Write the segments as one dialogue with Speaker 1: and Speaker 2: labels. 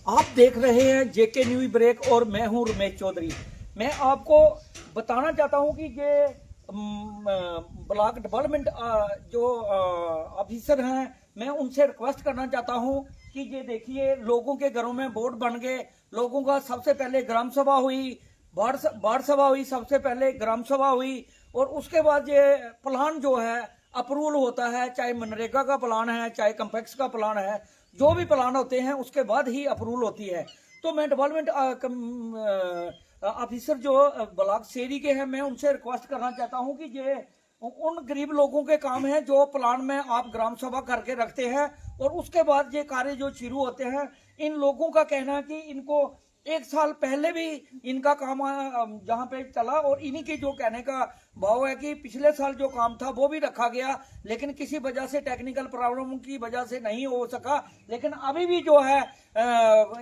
Speaker 1: आप देख रहे हैं जेके न्यूज ब्रेक और मैं हूं रमेश चौधरी। मैं आपको बताना चाहता हूं कि ये ब्लॉक डेवलपमेंट जो ऑफिसर हैं, मैं उनसे रिक्वेस्ट करना चाहता हूं कि ये देखिए, लोगों के घरों में बोर्ड बन गए। लोगों का सबसे पहले ग्राम सभा हुई, वार्ड सभा हुई, सबसे पहले ग्राम सभा हुई और उसके बाद ये प्लान जो है अप्रूवल होता है, चाहे मनरेगा का प्लान है, चाहे कम्पेक्स का प्लान है, जो भी प्लान होते हैं उसके बाद ही अप्रूवल होती है। तो मैं डेवलपमेंट ऑफिसर जो ब्लॉक शेरी के हैं, मैं उनसे रिक्वेस्ट करना चाहता हूं कि ये उन गरीब लोगों के काम है जो प्लान में आप ग्राम सभा करके रखते हैं और उसके बाद ये कार्य जो शुरू होते हैं। इन लोगों का कहना है कि इनको 1 साल पहले भी इनका काम जहां पे चला और इन्हीं के जो कहने का भाव है कि पिछले साल जो काम था वो भी रखा गया, लेकिन किसी वजह से टेक्निकल प्रॉब्लम की वजह से नहीं हो सका। लेकिन अभी भी जो है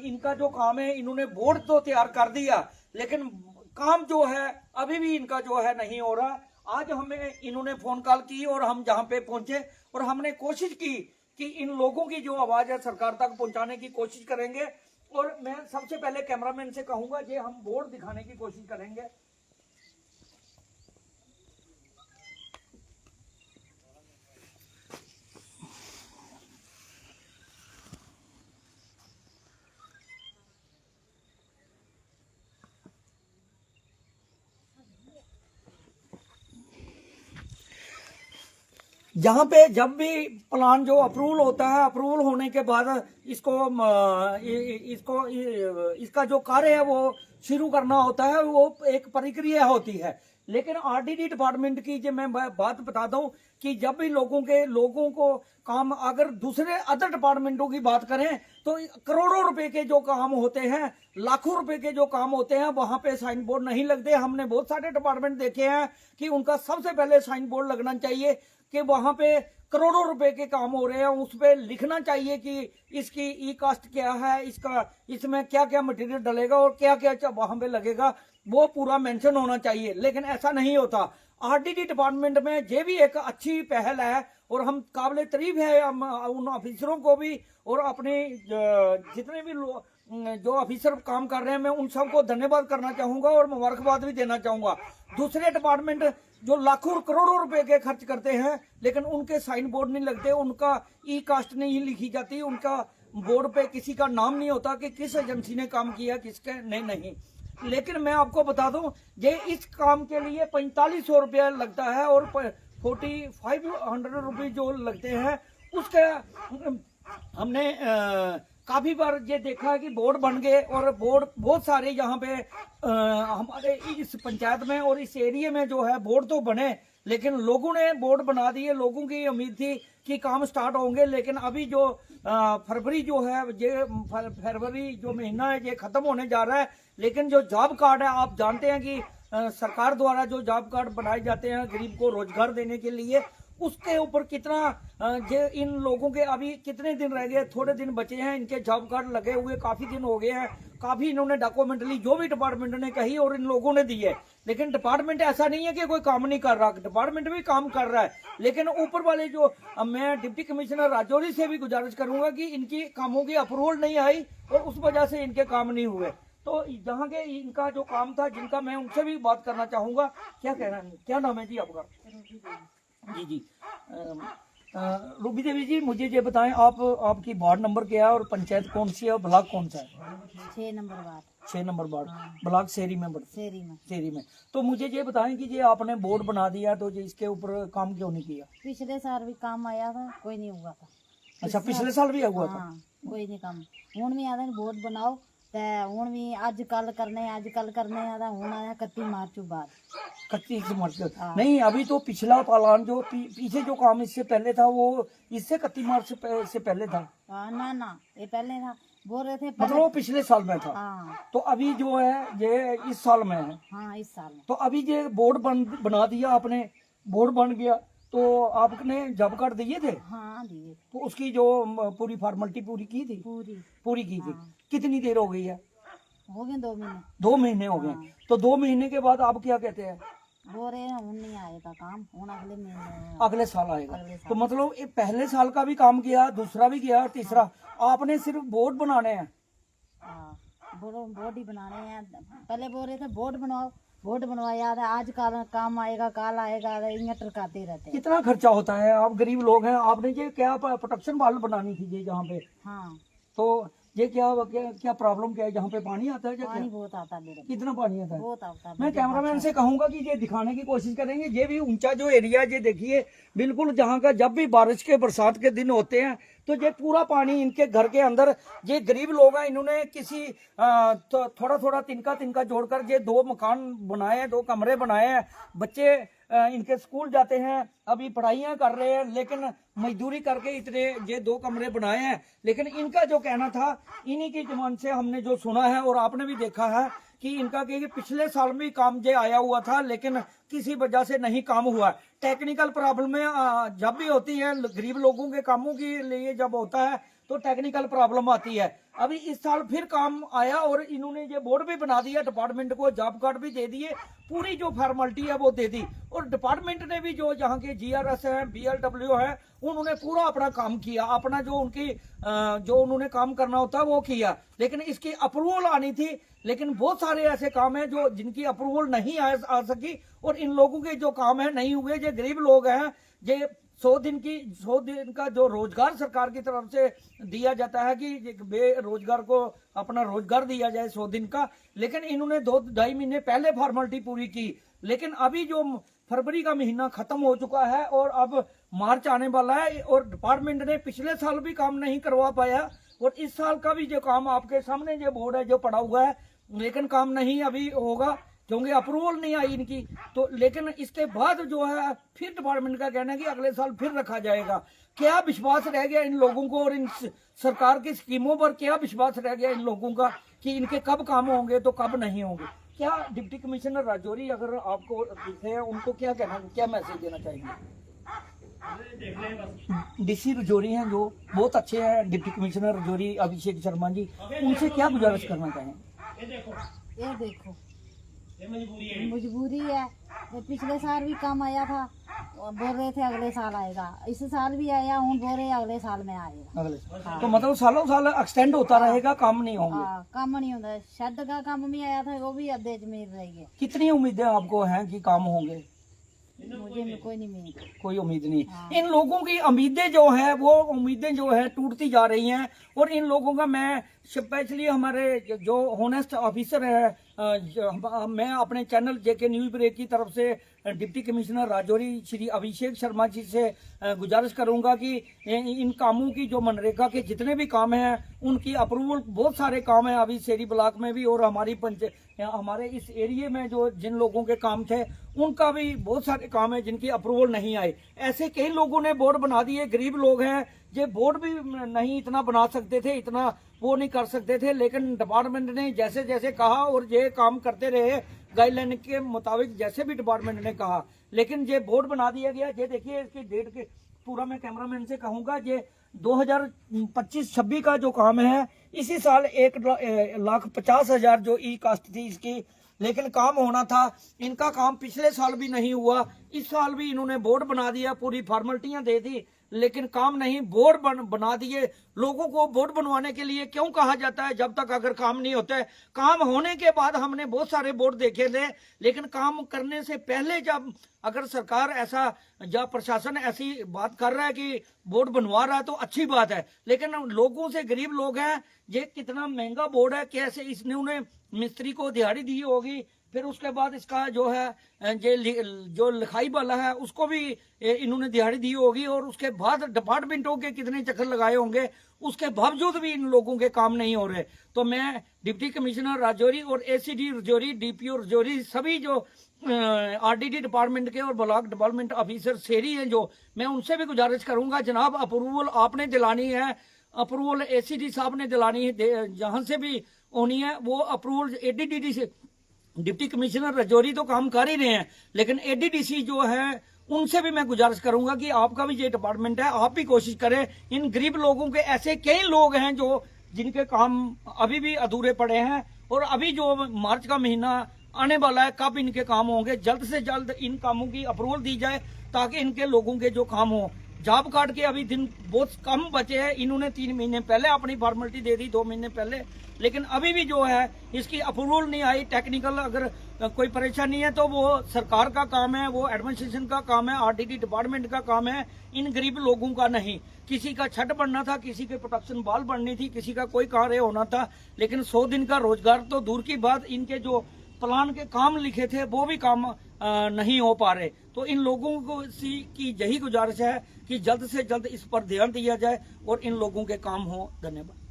Speaker 1: इनका जो काम है, इन्होंने बोर्ड तो तैयार कर दिया, लेकिन काम जो है अभी भी इनका जो है नहीं हो रहा। आज हमें इन्होंने फोन कॉल की और हम जहां पे पहुंचे और हमने कोशिश की कि इन लोगों की जो आवाज है सरकार तक पहुंचाने की कोशिश करेंगे। और मैं सबसे पहले कैमरामैन से कहूंगा कि हम बोर्ड दिखाने की कोशिश करेंगे। जहां पे जब भी प्लान जो अप्रूवल होता है, अप्रूवल होने के बाद इसका जो कार्य है वो शुरू करना होता है, वो एक प्रक्रिया होती है। लेकिन आरडीडी डिपार्टमेंट की जो मैं बात बता दूं कि जब भी लोगों को काम, अगर दूसरे अदर डिपार्टमेंटों की बात करें तो करोड़ों रुपए के जो काम होते हैं, लाखों रुपए के जो काम होते हैं, वहां पे साइन बोर्ड नहीं लगते। हमने बहुत सारे डिपार्टमेंट देखे हैं कि उनका सबसे पहले साइन बोर्ड लगना चाहिए कि वहां पे करोड़ों रुपए के काम हो रहे हैं। उस पर लिखना चाहिए कि इसकी ई कास्ट क्या है, इसमें क्या क्या मटेरियल डलेगा और क्या क्या वहां पे लगेगा, वो पूरा मेंशन होना चाहिए। लेकिन ऐसा नहीं होता। आरडीडी डिपार्टमेंट में ये भी एक अच्छी पहल है और हम काबिल तारीफ है हम उन ऑफिसरों को भी और अपने जितने भी जो ऑफिसर काम कर रहे हैं, मैं उन सबको धन्यवाद करना चाहूंगा और मुबारकबाद भी देना चाहूंगा। दूसरे डिपार्टमेंट जो लाखों करोड़ों रुपए के खर्च करते हैं, लेकिन उनके साइन बोर्ड नहीं लगते, उनका ई कास्ट नहीं लिखी जाती, उनका बोर्ड पे किसी का नाम नहीं होता कि किस एजेंसी ने काम किया, किसके नहीं। लेकिन मैं आपको बता दूं, ये इस काम के लिए 4500 रुपया लगता है और 4500 रुपये जो लगते हैं उसका हमने काफी बार ये देखा है कि बोर्ड बन गए और बोर्ड बहुत सारे यहाँ पे हमारे इस पंचायत में और इस एरिया में जो है बोर्ड तो बने, लेकिन लोगों ने बोर्ड बना दिए। लोगों की उम्मीद थी कि काम स्टार्ट होंगे, लेकिन अभी जो फरवरी जो है, ये फरवरी जो महीना है ये खत्म होने जा रहा है। लेकिन जो जॉब कार्ड है, आप जानते हैं कि सरकार द्वारा जो जॉब कार्ड बनाए जाते हैं गरीब को रोजगार देने के लिए, उसके ऊपर कितना इन लोगों के अभी कितने दिन रह गए, थोड़े दिन बचे हैं, इनके जॉब कार्ड लगे हुए काफी दिन हो गए हैं। काफी इन्होंने डॉक्यूमेंटली जो भी डिपार्टमेंट ने कही और इन लोगों ने दी है। लेकिन डिपार्टमेंट ऐसा नहीं है कि कोई काम नहीं कर रहा, डिपार्टमेंट भी काम कर रहा है। लेकिन ऊपर वाले जो मैं डिप्टी कमिश्नर राजौरी से भी गुजारिश करूंगा कि इनकी कामों की अप्रूवल नहीं आई और उस वजह से इनके काम नहीं हुए। तो जहाँ के इनका जो काम था, जिनका मैं उनसे भी बात करना चाहूंगा। क्या कहना है, क्या नाम है जी आपका? जी रूबी देवी जी, मुझे ये बताएं, आपकी वार्ड नंबर क्या है और पंचायत कौन सी है और ब्लॉक कौन सा है?
Speaker 2: 6 नंबर वार्ड।
Speaker 1: 6 number ward.
Speaker 2: हाँ।
Speaker 1: ब्लॉक शेरी में शेरी में। तो मुझे ये बताएं कि ये आपने बोर्ड बना दिया, तो ये इसके ऊपर काम क्यों नहीं किया?
Speaker 2: पिछले साल भी काम आया था, कोई नहीं हुआ था।
Speaker 1: अच्छा, पिछले साल भी हुआ था?
Speaker 2: हाँ, कोई नहीं काम। हूं भी आदे बोर्ड बनाओ ते हूं भी अज कल करने आदा हूं आया 31 मार्च बाद।
Speaker 1: 31 मार्च
Speaker 2: हाँ।
Speaker 1: नहीं, अभी तो पिछला प्लान जो पीछे जो काम इससे पहले था वो इससे 31 मार्च से पहले था।
Speaker 2: ना ये पहले था, बोल रहे थे
Speaker 1: मतलब वो पिछले साल में था।
Speaker 2: हाँ।
Speaker 1: तो अभी जो है ये इस साल में है।
Speaker 2: हाँ, इस साल में।
Speaker 1: तो अभी ये बोर्ड बना दिया आपने, बोर्ड बन गया, तो आपने जॉब कार्ड दिए थे?
Speaker 2: हाँ, दिए।
Speaker 1: तो उसकी जो पूरी फॉर्मेलिटी पूरी की थी? पूरी की थी।
Speaker 2: हाँ।
Speaker 1: कितनी देर हो गई है?
Speaker 2: हो गए 2 महीने।
Speaker 1: 2 महीने हो गए।
Speaker 2: हाँ।
Speaker 1: तो 2 महीने के बाद आप क्या कहते हैं?
Speaker 2: बोल रहे हैं हूं नहीं आएगा काम, हूं अगले महीने
Speaker 1: अगले साल आएगा।
Speaker 2: अगले साल।
Speaker 1: तो मतलब ये पहले साल का भी काम किया, दूसरा भी किया, तीसरा आपने सिर्फ बोर्ड बनाने हैं?
Speaker 2: हाँ, बोर्ड ही बनाने हैं। पहले बोल रहे थे बोर्ड बनवाओ, बोर्ड बनवाया था, आज कल काम आएगा, कल आएगा, इन्हें टरकाते रहते हैं।
Speaker 1: कितना खर्चा होता है? आप गरीब लोग हैं, आपने ये क्या प्रोटेक्शन वाल बनानी थी ये जहाँ पे,
Speaker 2: हाँ,
Speaker 1: तो ये क्या क्या, क्या प्रॉब्लम क्या है? जहाँ पे पानी आता है क्या?
Speaker 2: पानी बहुत आता है मेरे में,
Speaker 1: कितना पानी आता है?
Speaker 2: बहुत आता है।
Speaker 1: मैं कैमरामैन से कहूंगा कि ये दिखाने की कोशिश करेंगे। ये भी ऊंचा जो एरिया है, ये देखिए बिल्कुल, जहाँ का जब भी बारिश के बरसात के दिन होते हैं तो ये पूरा पानी इनके घर के अंदर। ये गरीब लोग हैं, इन्होंने किसी तो थोड़ा थोड़ा तिनका तिनका जोड़कर ये 2 मकान बनाए हैं, 2 कमरे बनाए हैं। बच्चे इनके स्कूल जाते हैं, अभी पढ़ाइयाँ कर रहे हैं, लेकिन मजदूरी करके इतने ये 2 कमरे बनाए हैं। लेकिन इनका जो कहना था, इन्हीं की जुबान से हमने जो सुना है और आपने भी देखा है कि इनका कि पिछले साल भी काम जे आया हुआ था, लेकिन किसी वजह से नहीं काम हुआ। टेक्निकल प्रॉब्लम जब भी होती है गरीब लोगों के कामों के लिए, जब होता है तो टेक्निकल प्रॉब्लम आती है। अभी इस साल फिर काम आया और इन्होंने ये बोर्ड भी बना दिया, डिपार्टमेंट को जॉब कार्ड भी दे दिए, पूरी जो फॉर्मेलिटी है वो दे दी। और डिपार्टमेंट ने भी जो यहाँ के GRS है, BLW है, उन्होंने पूरा अपना काम किया, अपना जो उनकी जो उन्होंने काम करना होता है वो किया। लेकिन इसकी अप्रूवल आनी थी, लेकिन बहुत सारे ऐसे काम हैं जो जिनकी अप्रूवल नहीं आ सकी और इन लोगों के जो काम है नहीं हुए। ये गरीब लोग हैं, ये 100 दिन का जो रोजगार सरकार की तरफ से दिया जाता है कि बेरोजगार को अपना रोजगार दिया जाए 100 दिन का, लेकिन इन्होंने 2-2.5 महीने पहले फॉर्मेलिटी पूरी की। लेकिन अभी जो फरवरी का महीना खत्म हो चुका है और अब मार्च आने वाला है और डिपार्टमेंट ने पिछले साल भी काम नहीं करवा पाया और इस साल का भी जो काम आपके सामने जो बोर्ड है जो पड़ा हुआ है, लेकिन काम नहीं अभी होगा क्योंकि अप्रूवल नहीं आई इनकी। तो लेकिन इसके बाद जो है फिर डिपार्टमेंट का कहना है कि अगले साल फिर रखा जाएगा। क्या विश्वास रह गया इन लोगों को और इन सरकार की स्कीमों पर क्या विश्वास रह गया इन लोगों का कि इनके कब काम होंगे तो कब नहीं होंगे? क्या डिप्टी कमिश्नर राजौरी अगर आपको दिखे हैं, उनको क्या कहना, क्या मैसेज देना चाहेंगे? DC राजौरी हैं जो बहुत अच्छे हैं, डिप्टी कमिश्नर राजौरी अभिषेक शर्मा जी, उनसे क्या गुजारिश करना चाहेंगे?
Speaker 2: ये देखो मजबूरी है। ये पिछले साल भी काम आया था, बोल रहे थे अगले साल आएगा, इस साल भी आया, हूँ बोल रहे अगले साल में आएगा।
Speaker 1: अगले साल तो मतलब सालों साल एक्सटेंड होता रहेगा, काम नहीं होंगे।
Speaker 2: हाँ, काम नहीं होता। शेड का काम भी आया था, वो भी अद्धे जमीन रहेगी।
Speaker 1: कितनी उम्मीदें आपको हैं कि काम होंगे?
Speaker 2: मुझे कोई नहीं उम्मीद,
Speaker 1: कोई उम्मीद नहीं।
Speaker 2: हाँ।
Speaker 1: इन लोगों की उम्मीदें जो है वो उम्मीदें जो है टूटती जा रही हैं और इन लोगों का, मैं स्पेशली हमारे जो होनेस्ट ऑफिसर है, मैं अपने चैनल JK न्यूज ब्रेक की तरफ से डिप्टी कमिश्नर राजौरी श्री अभिषेक शर्मा जी से गुजारिश करूंगा कि इन कामों की जो मनरेगा के जितने भी काम हैं उनकी अप्रूवल, बहुत सारे काम हैं अभी शेरी ब्लॉक में भी और हमारे इस एरिया में जो जिन लोगों के काम थे उनका भी बहुत सारे काम है जिनकी अप्रूवल नहीं आए। ऐसे कई लोगों ने बोर्ड बना दिए, गरीब लोग हैं, ये बोर्ड भी नहीं इतना बना सकते थे, इतना वो नहीं कर सकते थे, लेकिन डिपार्टमेंट ने जैसे जैसे कहा और ये काम करते रहे गाइडलाइन के मुताबिक, जैसे भी डिपार्टमेंट ने कहा, लेकिन ये बोर्ड बना दिया गया। ये देखिए इसकी डेट के पूरा, मैं कैमरामैन से कहूंगा, ये 2025-26 का जो काम है, इसी साल 1,50,000 जो ई कास्ट थी इसकी, लेकिन काम होना था। इनका काम पिछले साल भी नहीं हुआ, इस साल भी इन्होंने बोर्ड बना दिया, पूरी फॉर्मेलिटियां दे दी, लेकिन काम नहीं। बोर्ड बना दिए। लोगों को बोर्ड बनवाने के लिए क्यों कहा जाता है जब तक अगर काम नहीं होता है? काम होने के बाद हमने बहुत सारे बोर्ड देखे थे, लेकिन काम करने से पहले जब अगर सरकार ऐसा या प्रशासन ऐसी बात कर रहा है कि बोर्ड बनवा रहा है तो अच्छी बात है, लेकिन लोगों से, गरीब लोग हैं, ये कितना महंगा बोर्ड है, कैसे इसने उन्हें मिस्त्री को दिहाड़ी दी होगी, फिर उसके बाद इसका जो है जो लिखाई वाला है उसको भी इन्होंने दिहाड़ी दी होगी और उसके बाद डिपार्टमेंटों के कितने चक्कर लगाए होंगे, उसके बावजूद भी इन लोगों के काम नहीं हो रहे। तो मैं डिप्टी कमिश्नर राजौरी और ACD राजौरी, DPO राजौरी, सभी जो RDD डिपार्टमेंट के और ब्लॉक डेवलपमेंट ऑफिसर शेरी हैं, जो मैं उनसे भी गुजारिश करूंगा, जनाब अप्रूवल आपने दिलानी है, अप्रूवल ACD साहब ने दिलानी है, जहां से भी होनी है वो अप्रूवल ADDC से। डिप्टी कमिश्नर राजौरी तो काम कर ही रहे हैं, लेकिन ADDC जो है उनसे भी मैं गुजारिश करूंगा कि आपका भी ये डिपार्टमेंट है, आप भी कोशिश करें। इन गरीब लोगों के ऐसे कई लोग हैं जो जिनके काम अभी भी अधूरे पड़े हैं और अभी जो मार्च का महीना आने वाला है, कब इनके काम होंगे, जल्द से जल्द इन कामों की अप्रूवल दी जाए ताकि इनके लोगों के जो काम हो। जॉब कार्ड के अभी दिन बहुत कम बचे हैं। इन्होंने 3 महीने पहले अपनी फॉर्मेलिटी दे दी, 2 महीने पहले, लेकिन अभी भी जो है इसकी अप्रूवल नहीं आई। टेक्निकल अगर कोई परेशानी है तो वो सरकार का काम है, वो एडमिनिस्ट्रेशन का काम है, आरटीडी डिपार्टमेंट का काम है, इन गरीब लोगों का नहीं। किसी का छत बनना था, किसी के प्रोडक्शन बाल बननी थी, किसी का कोई कार्य होना था, लेकिन 100 दिन का रोजगार तो दूर की बात, इनके जो प्लान के काम लिखे थे वो भी काम नहीं हो पा रहे। तो इन लोगों को की यही गुजारिश है कि जल्द से जल्द इस पर ध्यान दिया जाए और इन लोगों के काम हो। धन्यवाद।